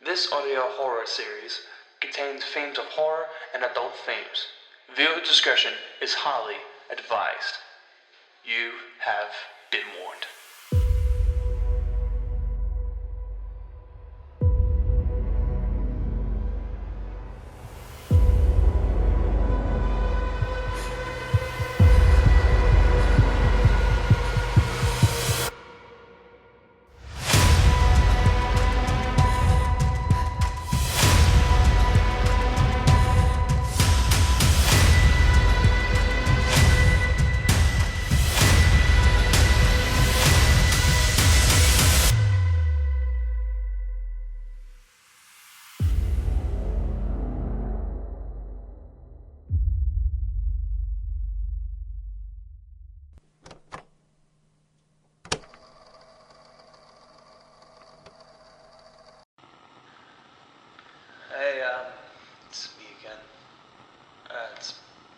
This audio horror series contains themes of horror and adult themes. Viewer discretion is highly advised. You have been warned. Hey, it's me again. It's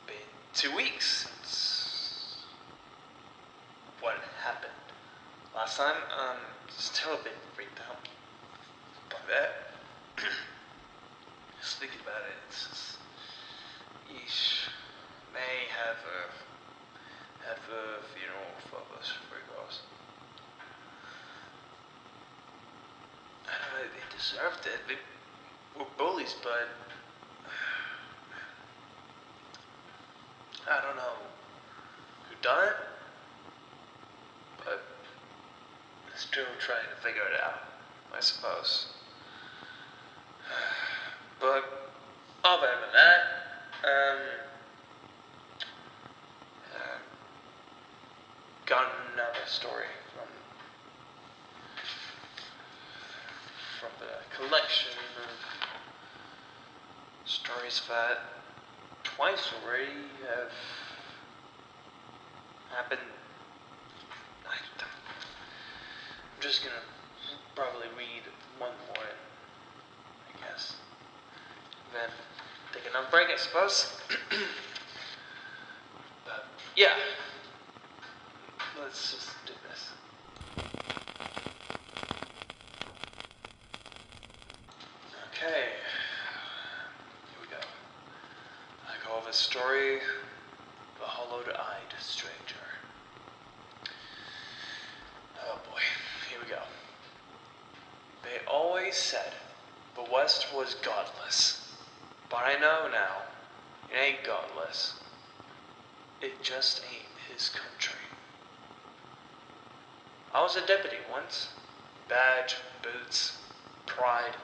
been 2 weeks since what happened last time. Still a bit freaked out by that. Just thinking about it, it's just, yeesh. May have a funeral for us three girls. I don't know, they deserved it. They were bullies, but I don't know who done it, but still trying to figure it out, I suppose. But other than that, got another story from the collection of stories that twice already have happened. I'm just gonna probably read one more, I guess. Then take another break, I suppose. But yeah, let's just do this. Okay, here we go. I call this story The Hollowed-Eyed Stranger. Oh boy, here we go. They always said the West was godless, but I know now, it ain't godless. It just ain't his country. I was a deputy once. Badge, boots, pride.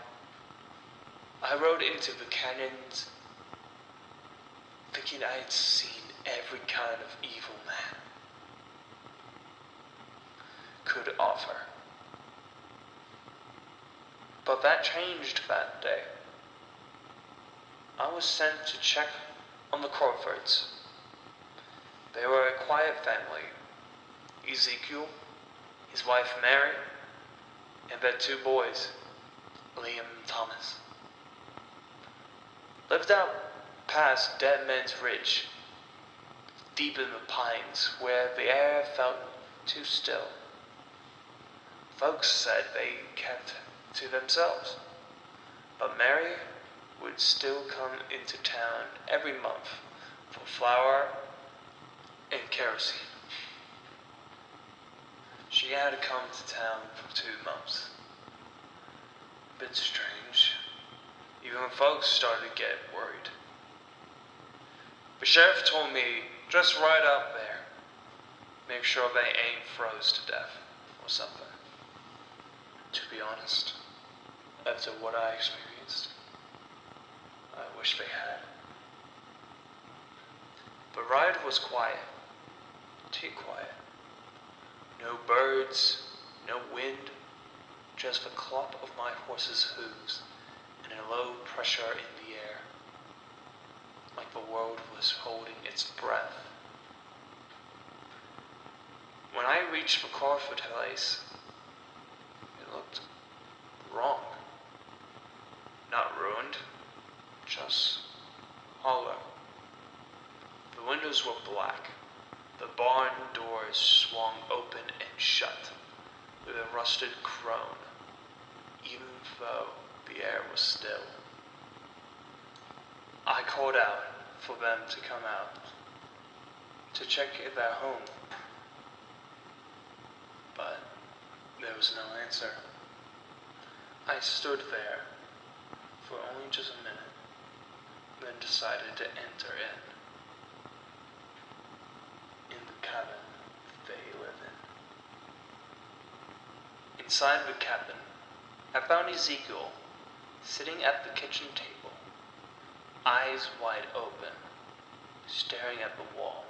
I rode into the canyons thinking I had seen every kind of evil man could offer. But that changed that day. I was sent to check on the Crawfords. They were a quiet family. Ezekiel, his wife Mary, and their 2 boys, Liam and Thomas. Lived out past Dead Man's Ridge, deep in the pines where the air felt too still. Folks said they kept to themselves, but Mary would still come into town every month for flour and kerosene. She had to come to town for 2 months. A bit strange. Even when folks started to get worried. The sheriff told me, just right out there, make sure they ain't froze to death or something. To be honest, after what I experienced, I wish they had. The ride was quiet, too quiet. No birds, no wind, just the clop of my horse's hooves and a low pressure in the air, like the world was holding its breath. When I reached the Crawford place, it looked wrong. Not ruined, just hollow. The windows were black. The barn doors swung open and shut with a rusted groan, even though the air was still. I called out for them to come out, to check if they're home, but there was no answer. I stood there for only just a minute, then decided to enter in the cabin they live in. Inside the cabin, I found Ezekiel sitting at the kitchen table, eyes wide open, staring at the wall.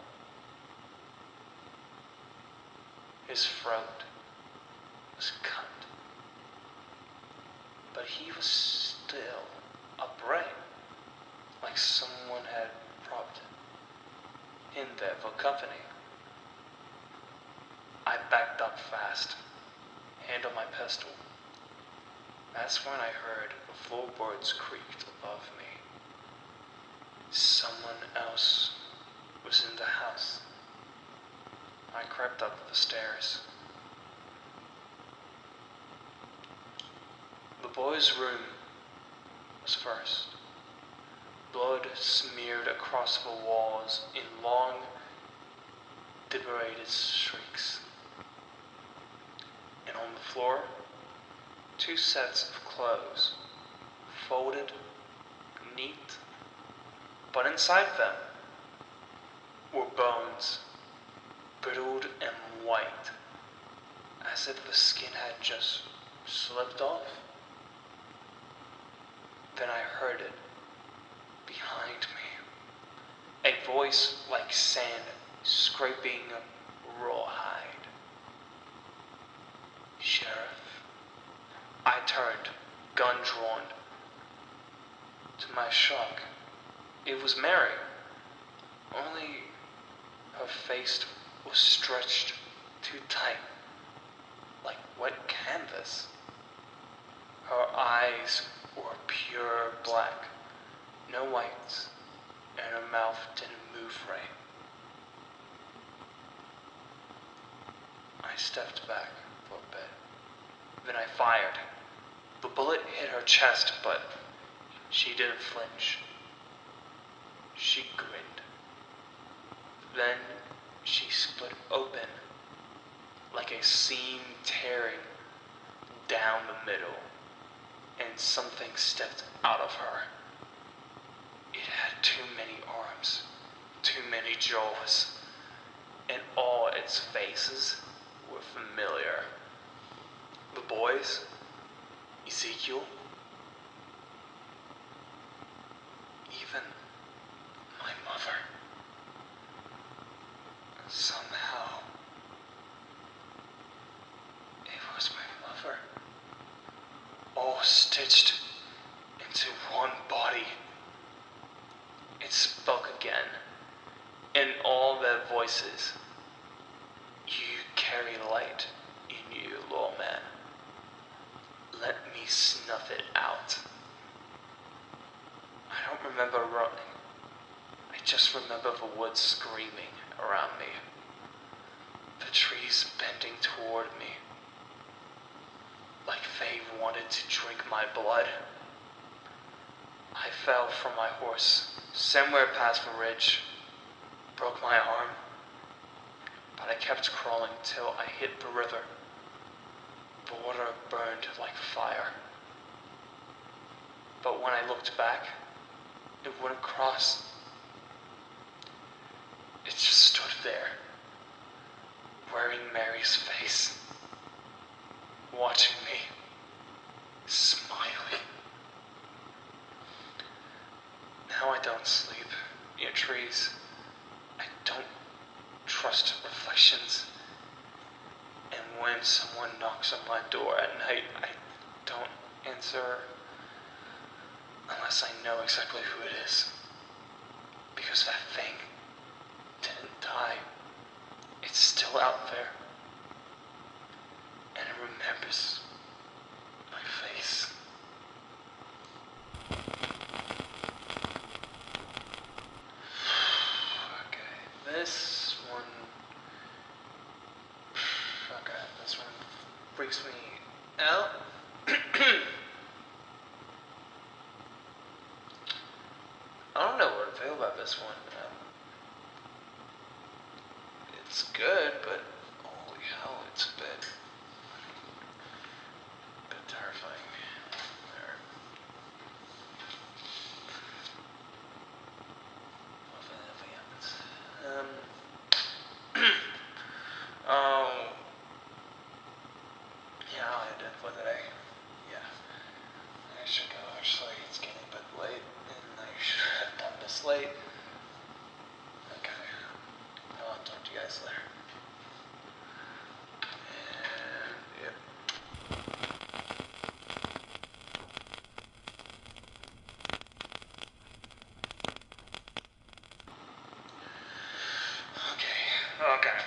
His throat was cut, but he was still upright, like someone had propped him there for company. I backed up fast, hand on my pistol. That's when I heard the floorboards creaked above me. Someone else was in the house. I crept up the stairs. The boys' room was first. Blood smeared across the walls in long, decorated streaks. And on the floor, 2 sets of clothes, folded, neat, but inside them were bones, brittled and white, as if the skin had just slipped off. Then I heard it behind me, a voice like sand scraping rawhide. Sheriff. I turned, gun drawn. To my shock, it was Mary, only her face was stretched too tight, like wet canvas. Her eyes were pure black, no whites, and her mouth didn't move right. I stepped back for a bit. Then I fired. The bullet hit her chest, but she didn't flinch. She grinned. Then she split open, like a seam tearing down the middle, and something stepped out of her. It had too many arms, too many jaws, and all its faces were familiar. The boys, Ezekiel, even my mother. Somehow, it was my mother, all stitched into one body. It spoke again, in all their voices. You carry light in you, lawman. Let me snuff it out. I don't remember running. I just remember the woods screaming around me. The trees bending toward me, like they wanted to drink my blood. I fell from my horse, somewhere past the ridge, broke my arm, but I kept crawling till I hit the river. The water burned like fire. But when I looked back, it wouldn't cross. It just stood there, wearing Mary's face, watching me, smiling. Now I don't sleep near trees. I don't trust reflections. And when someone knocks on my door at night, I don't answer unless I know exactly who it is. Because that thing didn't die. It's still out there. And it remembers my face. Okay, this one freaks me out. I don't know what to feel about this one. It's good, but holy hell, it's a bit terrifying. There. Hopefully nothing happens. Um, yeah, I'll end it for today. Yeah. I should go, actually. It's getting a bit late, and I should have done this late. Okay. I'll talk to you guys later. And, yep. Okay.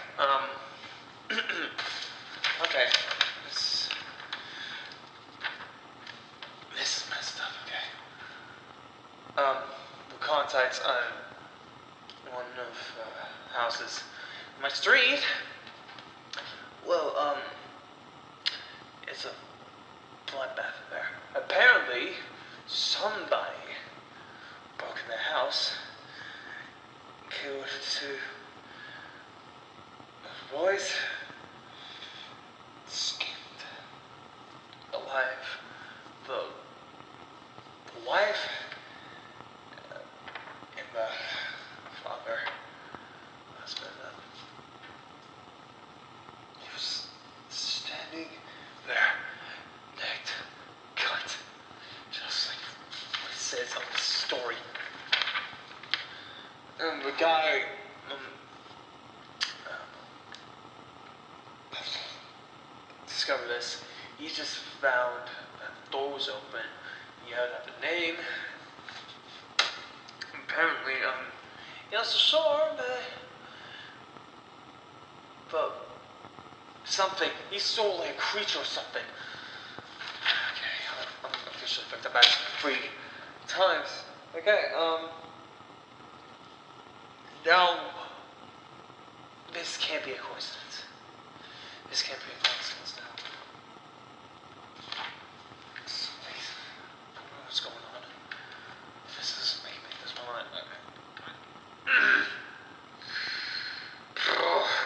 Okay. This is messed up, okay. The contacts on one of houses in my street. Well, it's a bloodbath there. Apparently, somebody broke in the house, killed two boys, skinned alive the wife, and the father, husband. He was standing there, necked, cut, just like it says on the story. And the guy discovered this. He just found that the door was open. He had the name. Apparently, he also saw but something. He saw like a creature or something. Okay, I'm officially fucked up back 3 times. Okay, now this can't be a coincidence. This can't be a coincidence now. Please, I don't know what's going on. This is making me lose my mind.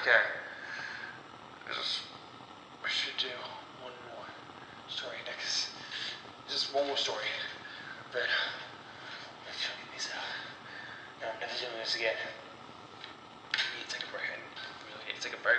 Okay. We should do one more story next. Just one more story. Then let's check these out. No, I'm never doing this again. I need to take a break. I really need to take a break.